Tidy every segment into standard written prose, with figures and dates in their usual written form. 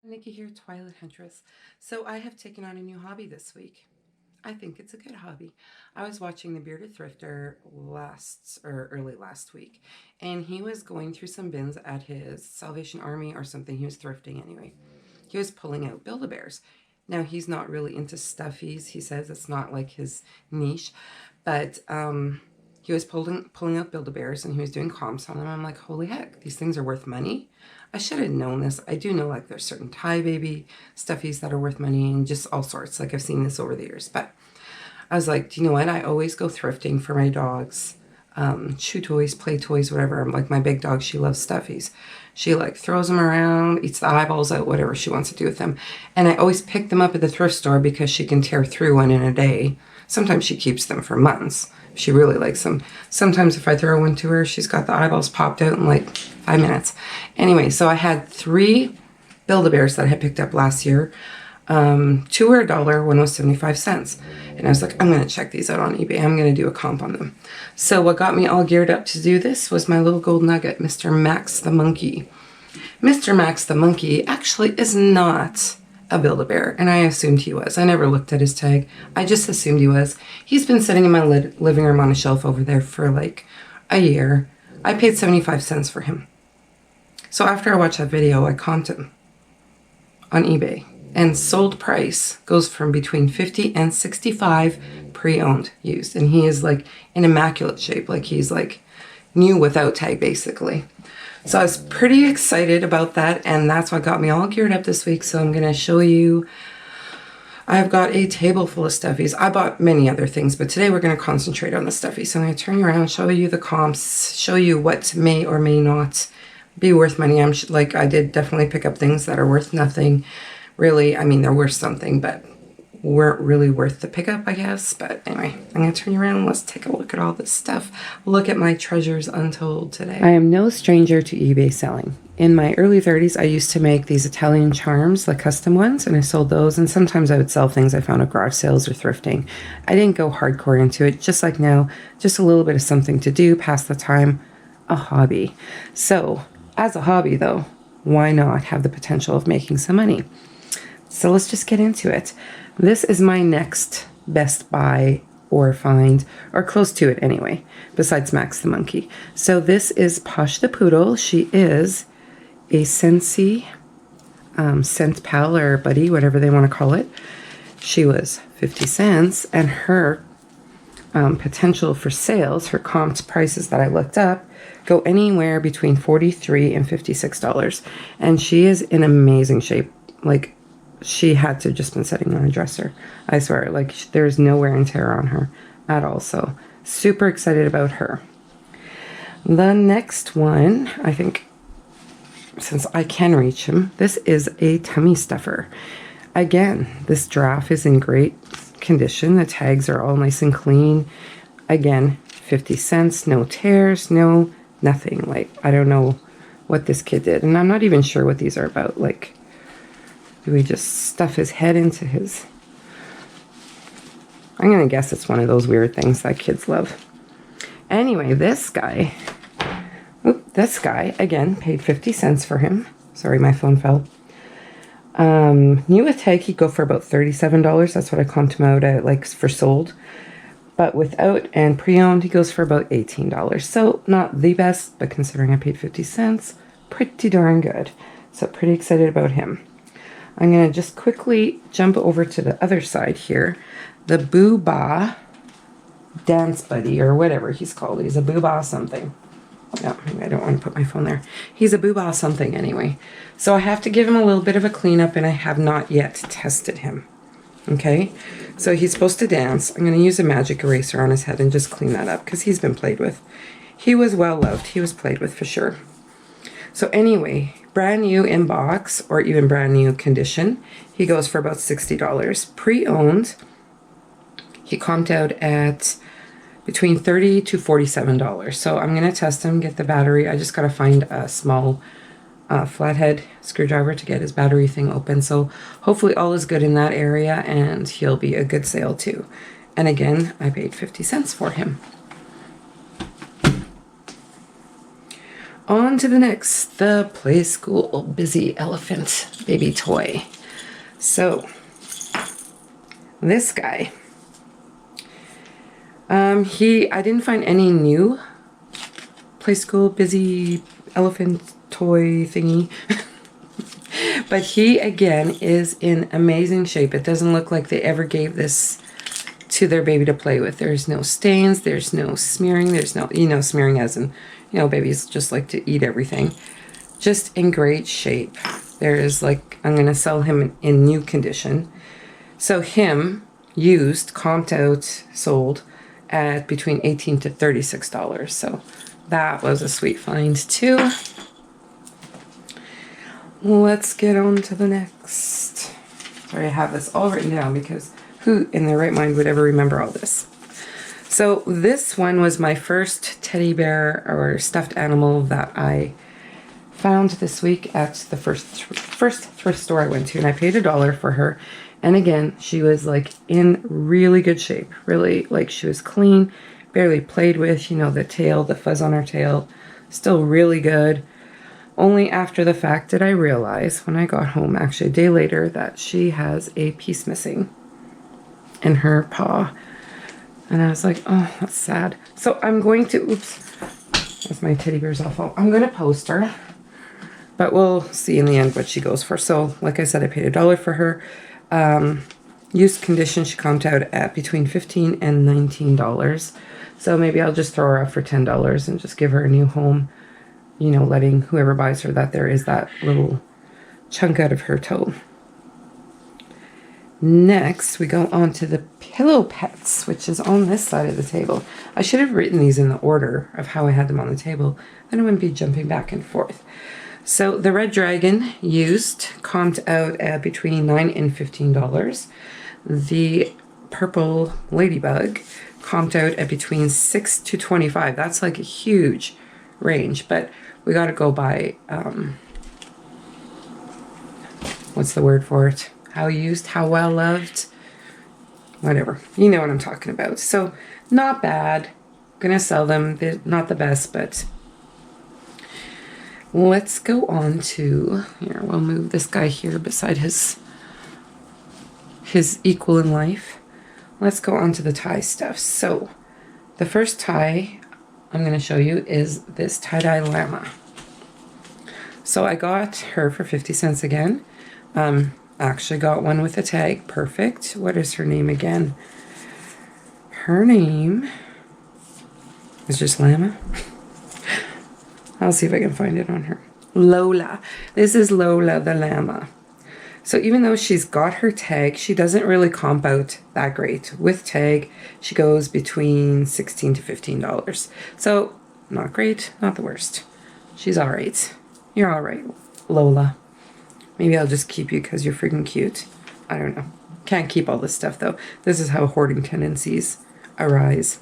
Niki here, Twilight Huntress. So I have taken on a new hobby this week. I think it's a good hobby. I was watching the Bearded Thrifter early last week, and he was going through some bins at his Salvation Army or something. He was thrifting anyway. He was pulling out Build-A-Bears. Now he's not really into stuffies. He says it's not like his niche, but he was pulling out Build-A-Bears and he was doing comps on them. I'm like, holy heck, these things are worth money. I should have known this. I do know like there's certain Thai baby stuffies that are worth money and just all sorts. Like I've seen this over the years, but I was like, do you know what? I always go thrifting for my dogs. Chew toys, play toys, whatever. Like my big dog, she loves stuffies. She like throws them around, eats the eyeballs out, whatever she wants to do with them. And I always pick them up at the thrift store because she can tear through one in a day. Sometimes she keeps them for months. She really likes them. Sometimes if I throw one to her, she's got the eyeballs popped out in like 5 minutes. Anyway, so I had 3 Build-A-Bears that I had picked up last year. 2 were $1, one was 75 cents. And I was like, I'm going to check these out on eBay. I'm going to do a comp on them. So what got me all geared up to do this was my little gold nugget, Mr. Max the Monkey. Mr. Max the Monkey actually is not a Build-A-Bear, and I assumed he was. I never looked at his tag. I just assumed he was. He's been sitting in my living room on a shelf over there for like a year. I paid 75 cents for him. So after I watched that video, I comped him on eBay. And sold price goes from between 50 and 65 pre-owned used. And he is like in immaculate shape. Like he's like new without tag basically. So I was pretty excited about that, and that's what got me all geared up this week. So I'm going to show you, I've got a table full of stuffies. I bought many other things, but today we're going to concentrate on the stuffies. So I'm going to turn you around, show you the comps, show you what may or may not be worth money. I did definitely pick up things that are worth nothing. Really, I mean, they're worth something, but weren't really worth the pickup, I guess. But anyway, I'm going to turn you around and let's take a look at all this stuff. Look at my treasures untold today. I am no stranger to eBay selling. In my early 30s, I used to make these Italian charms, like custom ones, and I sold those. And sometimes I would sell things I found at garage sales or thrifting. I didn't go hardcore into it, just like now, just a little bit of something to do, pass the time, a hobby. So as a hobby though, why not have the potential of making some money? So let's just get into it. This is my next best buy or find, or close to it anyway, besides Max the Monkey. So this is Posh the Poodle. She is a Scentsy, scent pal or buddy, whatever they want to call it. She was 50 cents, and her potential for sales, her comped prices that I looked up, go anywhere between $43 and $56. And she is in amazing shape. Like, she had to just been sitting on a dresser. I swear, like there's no wear and tear on her at all. So super excited about her. The next one, I think, since I can reach him, this is a tummy stuffer. Again, this draft is in great condition. The tags are all nice and clean. Again, 50 cents, no tears, no nothing. Like, I don't know what this kid did. And I'm not even sure what these are about. Like, do we just stuff his head into his... I'm going to guess it's one of those weird things that kids love. Anyway, this guy, again, paid 50 cents for him. Sorry, my phone fell. New with tag, he'd go for about $37. That's what I comped him out at, like, for sold. But without and pre-owned, he goes for about $18. So not the best, but considering I paid 50 cents, pretty darn good. So pretty excited about him. I'm going to just quickly jump over to the other side here. The Boo-Bah Dance Buddy, or whatever he's called. He's a Boo-Bah something. No, I don't want to put my phone there. He's a Boo-Bah something anyway. So I have to give him a little bit of a cleanup, and I have not yet tested him. Okay? So he's supposed to dance. I'm going to use a magic eraser on his head and just clean that up, because he's been played with. He was well loved. He was played with for sure. So anyway, brand new in box or even brand new condition, he goes for about $60. Pre-owned, he comped out at between $30 to $47. So I'm going to test him, get the battery. I just got to find a small flathead screwdriver to get his battery thing open. So hopefully all is good in that area, and he'll be a good sale too. And again, I paid 50 cents for him. On to the next, the Play School Busy Elephant baby toy. So, this guy, I didn't find any new Play School Busy Elephant toy thingy. But he, again, is in amazing shape. It doesn't look like they ever gave this to their baby to play with. There's no stains, there's no smearing, there's no, smearing as in, babies just like to eat everything. Just in great shape. There is like, I'm going to sell him in new condition. So him, used, comped out, sold at between $18 to $36. So that was a sweet find too. Let's get on to the next. Sorry, I have this all written down because who in their right mind would ever remember all this? So this one was my first teddy bear or stuffed animal that I found this week at the first thrift store I went to, and I paid $1 for her. And again, she was like in really good shape, really, like she was clean, barely played with, the tail, the fuzz on her tail, still really good. Only after the fact did I realize when I got home, actually a day later, that she has a piece missing in her paw. And I was like, oh, that's sad. So I'm going to, oops, that's my teddy bear's awful. I'm going to post her, but we'll see in the end what she goes for. So like I said, I paid $1 for her. Used condition, she comped out at between $15 and $19. So maybe I'll just throw her up for $10 and just give her a new home. Letting whoever buys her that there is that little chunk out of her toe. Next, we go on to the pillow pets, which is on this side of the table. I should have written these in the order of how I had them on the table. Then I wouldn't be jumping back and forth. So the Red Dragon, used, comped out at between $9 and $15. The Purple Ladybug, comped out at between $6 to $25. That's like a huge range, but we got to go by, what's the word for it? How used, how well loved, whatever. You know what I'm talking about. So not bad. Gonna sell them. They're not the best, but let's go on to, here, we'll move this guy here beside his equal in life. Let's go on to the tie stuff. So the first tie I'm going to show you is this tie-dye llama. So I got her for 50 cents again. Actually got one with a tag. Perfect. What is her name again? Her name is just Llama. I'll see if I can find it on her. Lola. This is Lola the llama. So even though she's got her tag, she doesn't really comp out that great. With tag, she goes between $16 to $15. So not great, not the worst. She's all right. You're all right, Lola. Maybe I'll just keep you because you're freaking cute. I don't know. Can't keep all this stuff though. This is how hoarding tendencies arise.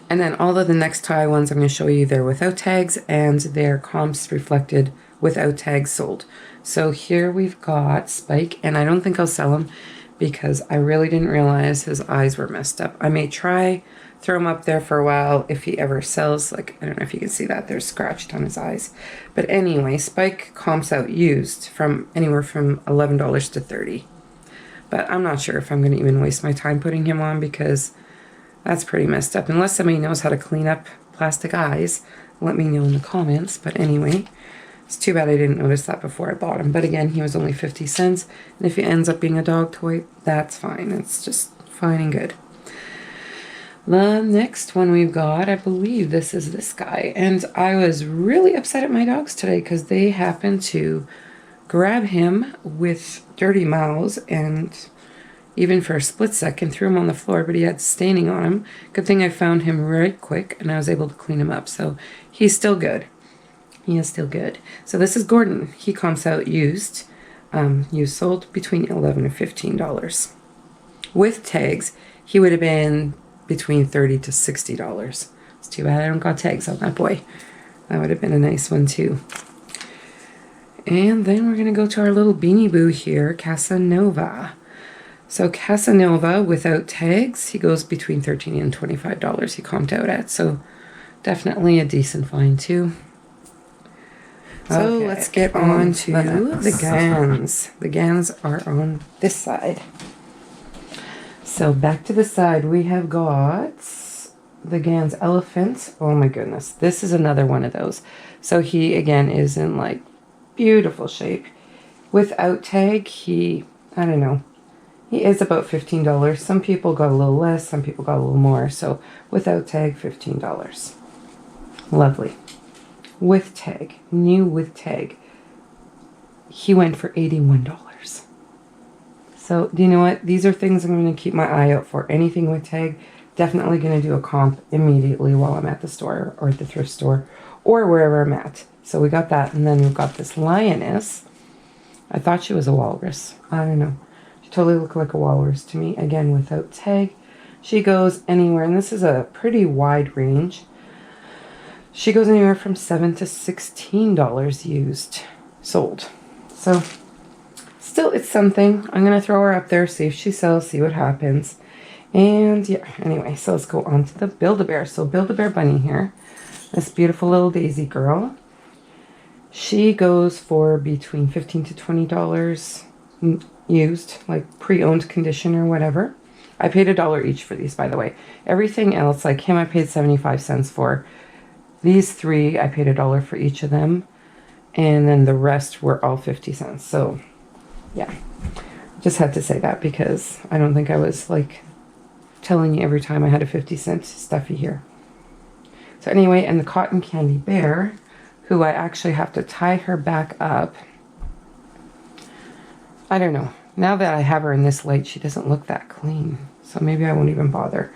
And then all of the next tie ones I'm going to show you, they're without tags and their comps reflected without tags sold. So here we've got Spike, and I don't think I'll sell him because I really didn't realize his eyes were messed up. I may try, throw him up there for a while if he ever sells. Like, I don't know if you can see that. They're scratched on his eyes. But anyway, Spike comps out used from anywhere from $11 to $30. But I'm not sure if I'm going to even waste my time putting him on because that's pretty messed up. Unless somebody knows how to clean up plastic eyes, let me know in the comments. But anyway, it's too bad I didn't notice that before I bought him. But again, he was only 50 cents. And if he ends up being a dog toy, that's fine. It's just fine and good. The next one we've got, I believe this is this guy. And I was really upset at my dogs today because they happened to grab him with dirty mouths and even for a split second threw him on the floor, but he had staining on him. Good thing I found him right quick and I was able to clean him up. So he's still good. He is still good. So this is Gordon. He comps out used. Used sold between $11 and $15. With tags, he would have been between $30 to $60. It's too bad I don't got tags on that boy. That would have been a nice one too. And then we're going to go to our little Beanie Boo here, Casanova. So Casanova without tags, he goes between $13 and $25 he comped out at. So Definitely a decent find too. So okay, let's get on to the gans. The gans are on this side. So back to the side, we have got the Gans Elephant. Oh my goodness, this is another one of those. So he again is in like beautiful shape. Without tag, I don't know, he is about $15. Some people got a little less, some people got a little more. So without tag, $15. Lovely. With tag, new with tag, he went for $81. So, do you know what? These are things I'm going to keep my eye out for. Anything with tag, definitely going to do a comp immediately while I'm at the store or at the thrift store or wherever I'm at. So we got that. And then we've got this lioness. I thought she was a walrus. I don't know. She totally looked like a walrus to me. Again, without tag. She goes anywhere, and this is a pretty wide range. She goes anywhere from $7 to $16 used, sold. So still, it's something. I'm going to throw her up there, see if she sells, see what happens. And yeah, anyway, so let's go on to the Build-A-Bear. So Build-A-Bear Bunny here, this beautiful little Daisy girl. She goes for between $15 to $20 used, like pre-owned condition or whatever. I paid $1 each for these, by the way. Everything else, like him, I paid 75 cents for. These three, I paid $1 for each of them. And then the rest were all 50 cents. So yeah, just had to say that because I don't think I was like telling you every time I had a 50-cent stuffy here. So anyway, and the Cotton Candy Bear, who I actually have to tie her back up. I don't know. Now that I have her in this light, she doesn't look that clean. So maybe I won't even bother.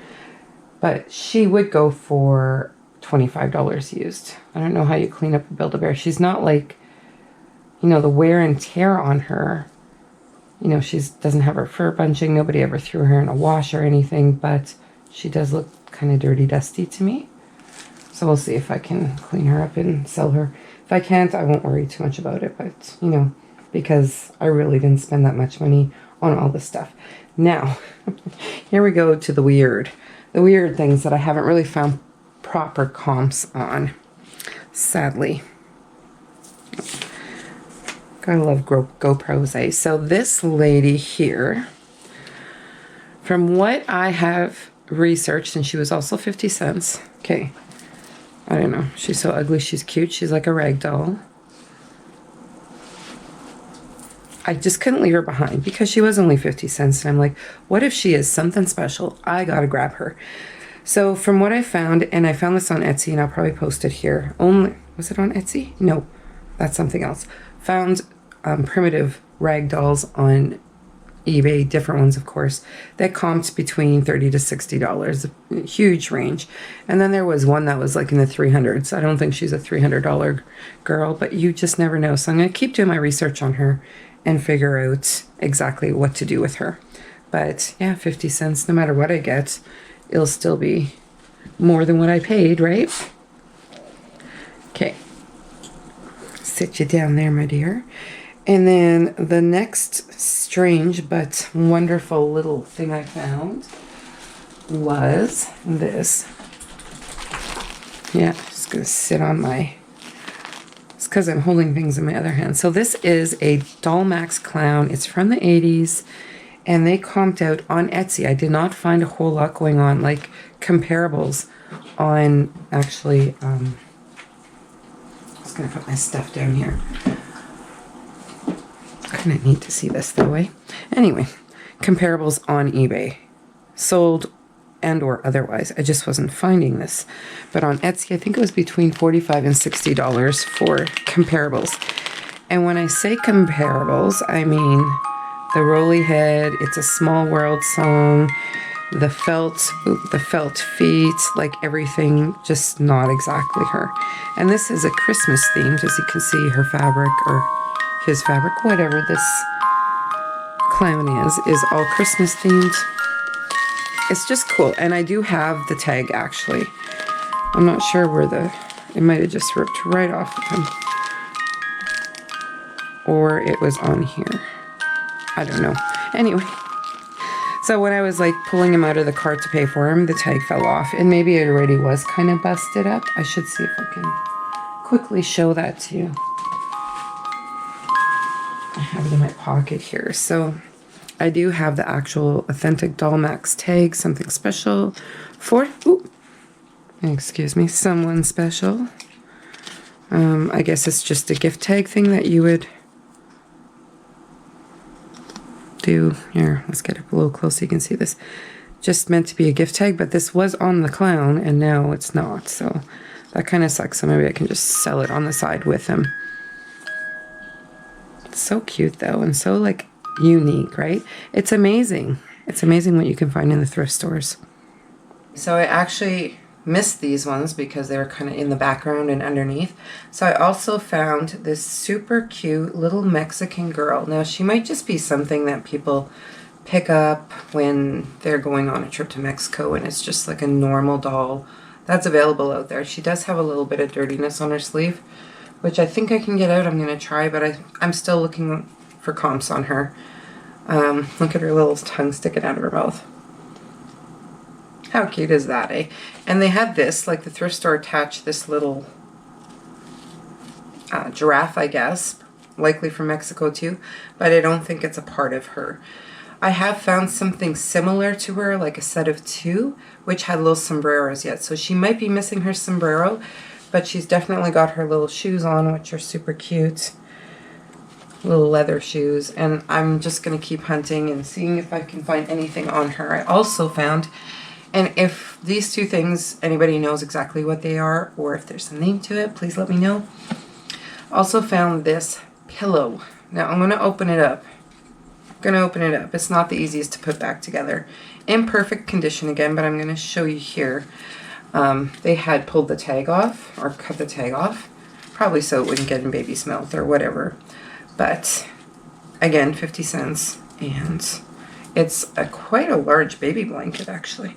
But she would go for $25 used. I don't know how you clean up a Build-A-Bear. She's not like, you know, the wear and tear on her. You know, she doesn't have her fur bunching. Nobody ever threw her in a wash or anything, but she does look kind of dirty, dusty to me. So we'll see if I can clean her up and sell her. If I can't, I won't worry too much about it, but, you know, because I really didn't spend that much money on all this stuff. Now, here we go to the weird things that I haven't really found proper comps on, sadly. Gotta love GoPros, eh? So this lady here, from what I have researched, and she was also 50 cents. Okay, I don't know. She's so ugly. She's cute. She's like a rag doll. I just couldn't leave her behind because she was only 50 cents. And I'm like, what if she is something special? I gotta grab her. So from what I found, and I found this on Etsy, and I'll probably post it here. Was it on Etsy? No, that's something else. Found primitive rag dolls on eBay, different ones, of course, that comped between $30 to $60, a huge range. And then there was one that was like in the 300s. I don't think she's a $300 girl, but you just never know. So I'm going to keep doing my research on her and figure out exactly what to do with her. But yeah, 50 cents, no matter what I get, it'll still be more than what I paid, right? Okay. Sit you down there, my dear. And then the next strange but wonderful little thing I found was this. Yeah, just going to sit on my... It's because I'm holding things in my other hand. So this is a Dollmax clown. It's from the 80s. And they comped out on Etsy. I did not find a whole lot going on, like comparables on actually... I'm just going to put my stuff down here. Kind of neat to see this that way. Anyway, comparables on eBay, sold and or otherwise. I just wasn't finding this. But on Etsy, I think it was between $45 and $60 for comparables. And when I say comparables, I mean the Rolly Head, It's a Small World song, the felt feet, like everything, just not exactly her. And this is a Christmas themed, as you can see, her fabric, or his fabric, whatever this clown is all Christmas themed. It's just cool. And I do have the tag, actually. I'm not sure where it might have just ripped right off of him. Or it was on here. I don't know. Anyway, So when I was like pulling him out of the cart to pay for him, the tag fell off, and maybe it already was kind of busted up. I should see if I can quickly show that to you. I have it in my pocket here. So I do have the actual authentic Dollmax tag, something special for, excuse me, someone special. I guess it's just a gift tag thing that you would do. Here, let's get up a little close so you can see this. Just meant to be a gift tag, but this was on the clown and now it's not. So that kind of sucks. So maybe I can just sell it on the side with him. It's so cute though, and so like unique, right? It's amazing. It's amazing what you can find in the thrift stores. So I actually missed these ones because they were kind of in the background and underneath. So I also found this super cute little Mexican girl. Now she might just be something that people pick up when they're going on a trip to Mexico, and it's just like a normal doll that's available out there. She does have a little bit of dirtiness on her sleeve, which I think I can get out. I'm going to try, but I'm still looking for comps on her. Look at her little tongue sticking out of her mouth. How cute is that, eh? And they had this, like the thrift store attached this little giraffe, I guess, likely from Mexico too, but I don't think it's a part of her. I have found something similar to her, like a set of two, which had little sombreros yet. So she might be missing her sombrero, but she's definitely got her little shoes on, which are super cute. Little leather shoes. And I'm just going to keep hunting and seeing if I can find anything on her. I also found, and if these two things, anybody knows exactly what they are, or if there's a name to it, please let me know. Also found this pillow. Now I'm going to open it up. It's not the easiest to put back together. In perfect condition again, but I'm going to show you here. They had pulled the tag off, or cut the tag off, probably so it wouldn't get in baby smelt or whatever. But again, 50 cents, and it's quite a large baby blanket actually.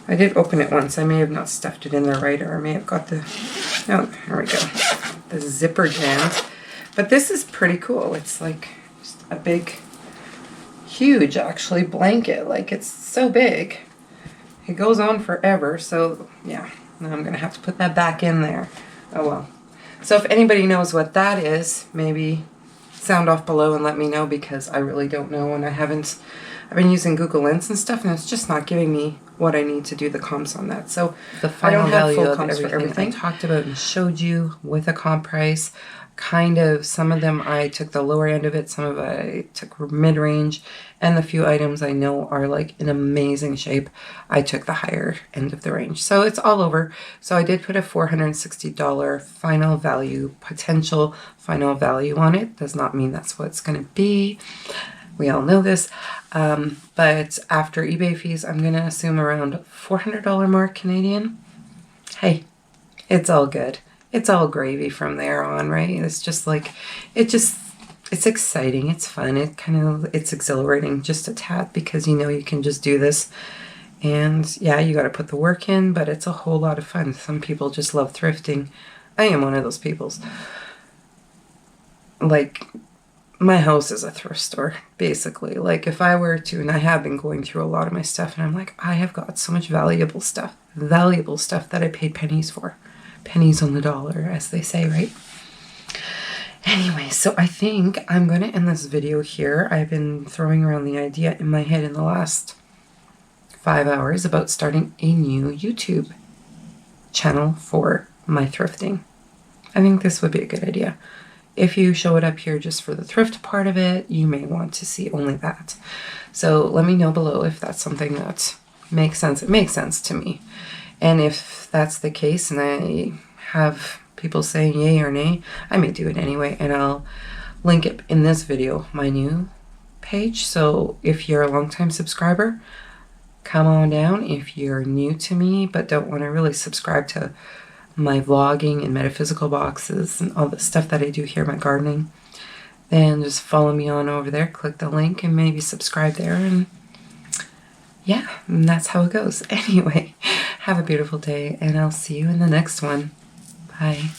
I did open it once. I may have not stuffed it in there right, or I may have got the, no, here we go, the zipper jammed. But this is pretty cool. It's like just a big, huge actually blanket. Like it's so big. It goes on forever. So yeah, now I'm gonna have to put that back in there. Oh well. So if anybody knows what that is, maybe sound off below and let me know, because I really don't know, and I've been using Google Lens and stuff, and it's just not giving me what I need to do the comps on that. So the final value of everything I talked about and showed you with a comp price. Kind of, some of them I took the lower end of it, some of it I took mid-range, and the few items I know are like in amazing shape, I took the higher end of the range. So it's all over. So I did put a $460 final value, potential final value on it. Does not mean that's what it's going to be. We all know this. But after eBay fees, I'm going to assume around $400 mark Canadian. Hey, it's all good. It's all gravy from there on, right? It's just like, it's exciting. It's fun. It's exhilarating just a tad, because you know you can just do this. And yeah, you got to put the work in, but it's a whole lot of fun. Some people just love thrifting. I am one of those people. Like, my house is a thrift store, basically. Like, if I were to, and I have been going through a lot of my stuff, and I'm like, I have got so much valuable stuff that I paid pennies for. Pennies on the dollar, as they say, right? Anyway, so I think I'm going to end this video here. I've been throwing around the idea in my head in the last 5 hours about starting a new YouTube channel for my thrifting. I think this would be a good idea. If you show it up here just for the thrift part of it, you may want to see only that. So let me know below if that's something that makes sense. It makes sense to me. And if that's the case and I have people saying yay or nay, I may do it anyway, and I'll link it in this video, my new page. So if you're a longtime subscriber, come on down. If you're new to me but don't want to really subscribe to my vlogging and metaphysical boxes and all the stuff that I do here, my gardening, then just follow me on over there, click the link, and maybe subscribe there, and yeah, and that's how it goes. Anyway, have a beautiful day, and I'll see you in the next one. Bye.